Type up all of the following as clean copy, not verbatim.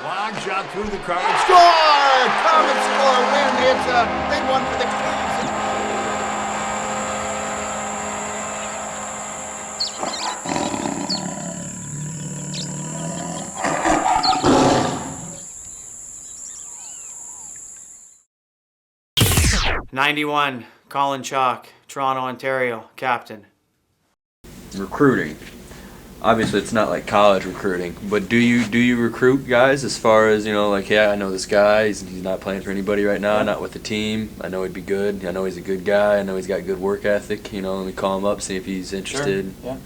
Long shot through the car. Score! Comets score, win. It's a big one for the Canucks. 91, Colin Chaulk, Toronto, Ontario, captain. Recruiting. Obviously, it's not like college recruiting, but do you recruit guys as far as, like, yeah, I know this guy, he's not playing for anybody right now, not with the team, I know he'd be good, I know he's a good guy, I know he's got good work ethic, let me call him up, see if he's interested. Sure.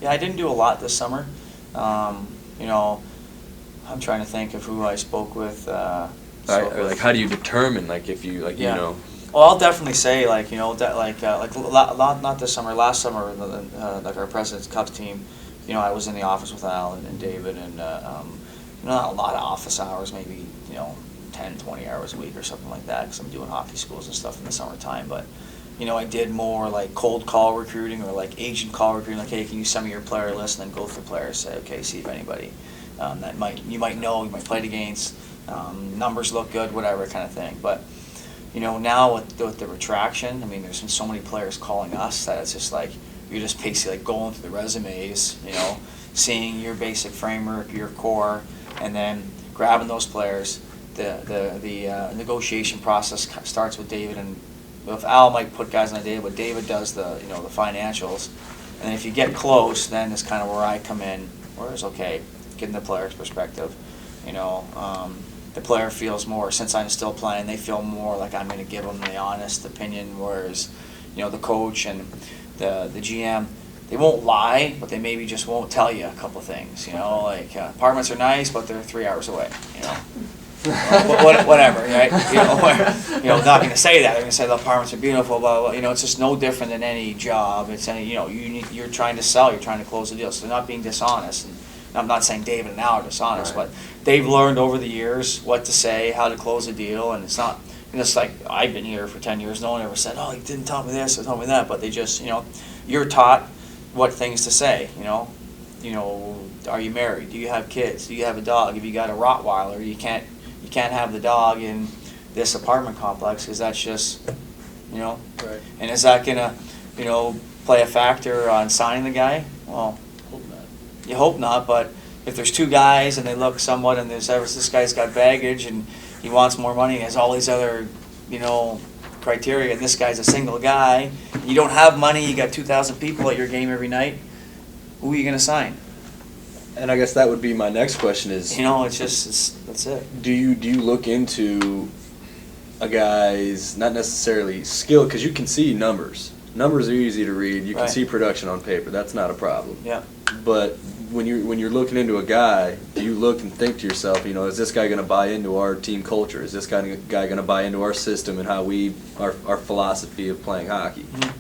Yeah, I didn't do a lot this summer. I'm trying to think of who I spoke with. Or like, how do you determine, like, if you, like, Well, I'll definitely say, not this summer, last summer, like our President's Cup team, I was in the office with Alan and David, and not a lot of office hours, maybe 10, 20 hours a week or something like that, because I'm doing hockey schools and stuff in the summertime. But I did more like cold call recruiting or like agent call recruiting, like, hey, can you send me your player list, and then go through players, say, okay, see if anybody that you might play against, numbers look good, whatever kind of thing. But now with the retraction, there's been so many players calling us that it's just like, you're just basically like going through the resumes, seeing your basic framework, your core, and then grabbing those players. The negotiation process starts with David, and if Al might put guys on a David, but David does the the financials, and if you get close, then it's kind of where I come in, where it's okay, getting the player's perspective. The player feels more, since I'm still playing, they feel more like I'm going to give them the honest opinion, whereas the coach and the GM, they won't lie, but they maybe just won't tell you a couple things. Like apartments are nice, but they're 3 hours away. Whatever, right? Not going to say that. They're going to say the apartments are beautiful, blah, blah. It's just no different than any job. It's any, you're trying to sell, you're trying to close the deal, so they're not being dishonest. And I'm not saying David and Al are dishonest, Right. but they've learned over the years what to say, how to close a deal, and it's not. And it's like, I've been here for 10 years, no one ever said, oh, he didn't tell me this or tell me that, but they just, you're taught what things to say, are you married? Do you have kids? Do you have a dog? If you got a Rottweiler, you can't have the dog in this apartment complex, because that's just, Right. And is that going to, play a factor on signing the guy? Well, Hope not. you hope not, but if there's two guys and they look somewhat, and this guy's got baggage and he wants more money, he has all these other, criteria, and this guy's a single guy, you don't have money, you got 2,000 people at your game every night, who are you going to sign? And I guess that would be my next question is, That's it. do you look into a guy's, not necessarily skill, because you can see numbers. Numbers are easy to read. You can Right. see production on paper. That's not a problem. Yeah. But when you're looking into a guy, do you look and think to yourself, is this guy going to buy into our team culture? Is this guy going to buy into our system and how our philosophy of playing hockey? Mm-hmm.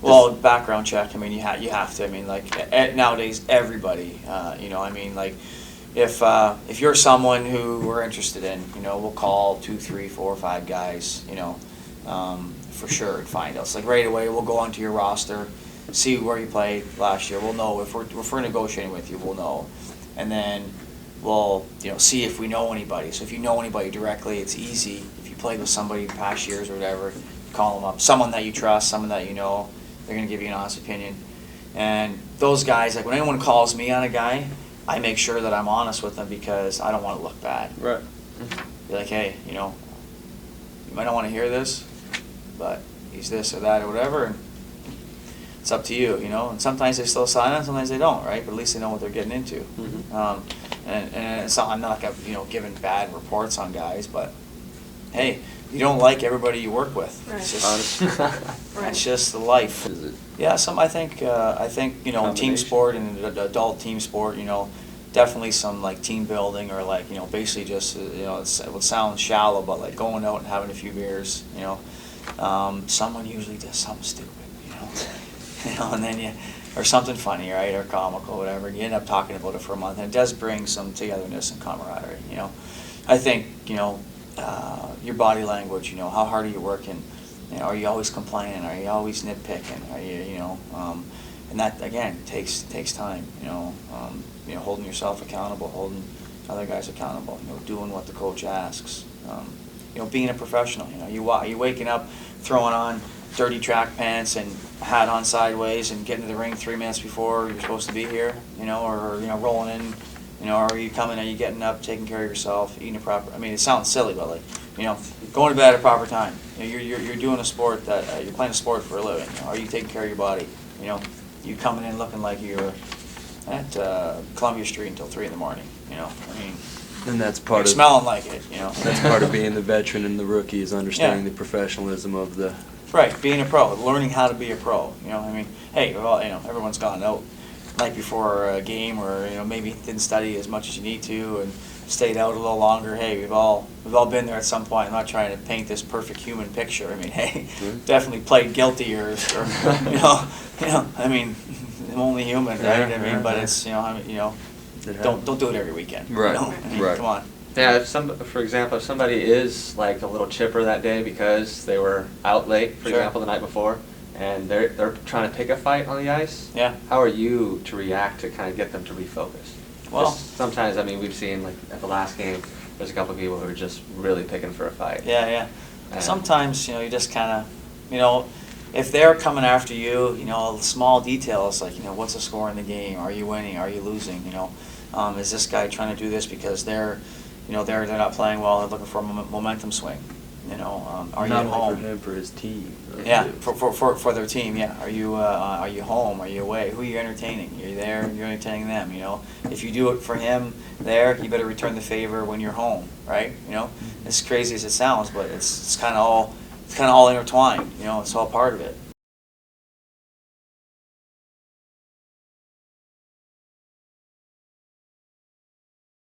Well, background check. You have to. Nowadays everybody. If you're someone who we're interested in, we'll call 2, 3, 4, 5 guys, for sure, and find us. Like right away, we'll go onto your roster, see where you played last year. We'll know if we're negotiating with you. We'll know, and then we'll see if we know anybody. So if you know anybody directly, it's easy. If you played with somebody past years or whatever, call them up. Someone that you trust, someone that they're going to give you an honest opinion. And those guys, like when anyone calls me on a guy, I make sure that I'm honest with them, because I don't want to look bad. Right. Be like, hey, you might not want to hear this, but he's this or that or whatever, and it's up to you, And sometimes they still sign on, sometimes they don't, right? But at least they know what they're getting into. Mm-hmm. And it's not, I'm not giving bad reports on guys, but hey, you don't like everybody you work with. Right. It's just, Right. it's just the life. Is it? Yeah, I think team Combination. sport and adult team sport, definitely some like team building, or like basically just it would sound shallow, but like going out and having a few beers, someone usually does something stupid, and then or something funny, right, or comical, whatever, and you end up talking about it for a month, and it does bring some togetherness and camaraderie. I think your body language, how hard are you working? Are you always complaining? Are you always nitpicking? Are you, and that again takes time. Holding yourself accountable, holding other guys accountable. You know, doing what the coach asks. You know, being a professional. You know, you waking up, throwing on dirty track pants and hat on sideways and getting to the ring 3 minutes before you're supposed to be here. You know, or you know, rolling in. You know, are you coming? Are you getting up, taking care of yourself, eating a proper? I mean, it sounds silly, but like, you know, going to bed at a proper time. You know, you're doing a sport that you're playing a sport for a living. You know, are you taking care of your body? You know, you coming in looking like you're at Columbia Street until 3 in the morning. You know, I mean, And that's you're part of smelling like it. You know, that's part of being the veteran and the rookie is understanding the professionalism of the. right, being a pro, learning how to be a pro. You know, I mean, hey, well, you know, everyone's gone out night before a game, or you know, maybe didn't study as much as you need to, and stayed out a little longer. Hey, we've all been there at some point. I'm not trying to paint this perfect human picture. I mean, hey, definitely played guilty, or you know, I mean, I'm only human, right? I mean, but it's don't do it every weekend. Right, You know? I mean, right. Come on. Yeah, for example, if somebody is like a little chipper that day because they were out late, for Sure. example, the night before, and they're trying to pick a fight on the ice, Yeah. how are you to react to kind of get them to refocus? Well- Just sometimes, I mean, we've seen like at the last game, there's a couple of people who are just really picking for a fight. Yeah. And- Sometimes, you know, you just kind of, you know, if they're coming after you, you know, small details like, you know, what's the score in the game? Are you winning? Are you losing? You know, is this guy trying to do this because they're not playing well? They're looking for a momentum swing. You know, are you Not at only home? for him, for his team. Yeah, for their team. Yeah, are you home? Are you away? Who are you entertaining? You're there. You're entertaining them. You know, if you do it for him there, you better return the favor when you're home, right? You know, as crazy as it sounds, but it's kind of all intertwined. You know, it's all part of it.